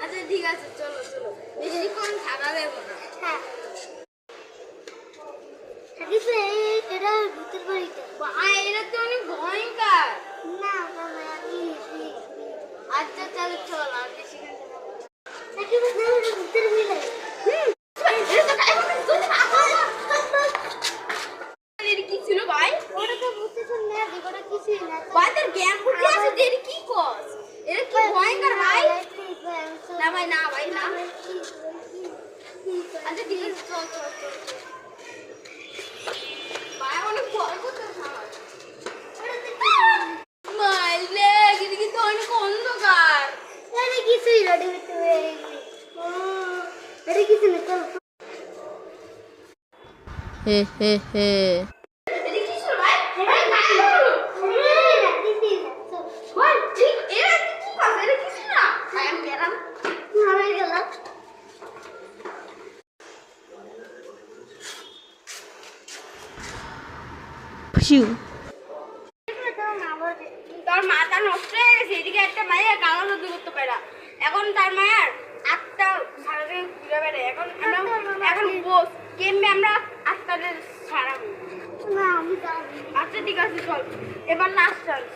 আচ্ছা ঠিক আছে, চলো চলো, বেশিক্ষণ থাকা যাবে না। হ্যাঁ এটা ভূতের বাড়িটা, এটা তো অনেক ভয়ঙ্কর। না আচ্ছা চলো চল, আর বেশিক্ষণ ভূতের বাড়ি। কি ছিল ভাই? ওটা তো ভূতের না, ওটা কিছুই না ভাই, তোর জ্ঞান বুদ্ধি আছে যে কি কস? এটা কি ভয়ঙ্কর ভাই? না ভাই, না ভাই, না। আচ্ছা ঠিক আছে, চল চল চল। ভাই অনেক ভয় করতেছে আমার। মাইলে এটা কিন্তু অনেক অন্ধকার। এটা কিছুই না, এটা কিছু না, চল। হে হে হে। এটা কি ছিল ভাই? ভাই ভাই ভাই ঠিক এটা কি কাজ? এটা কিছু না ভাই, আমি গেলাম। আমি গেলাম। ফুসিউ। তার মাথা নষ্ট হয়ে গেছে, এদিকে একটা মায়ের গালা সহ্য করতে পারে না। এখন তার মায়ের আত্মা সারাদিন ঘুরে বেড়ায়। এখন আমরা এখন কেমবে আমরা আত্মাদের ছাড়াবো। না আমি যাবো। আচ্ছা ঠিক আছে চল, এবার লাস্ট চান্স।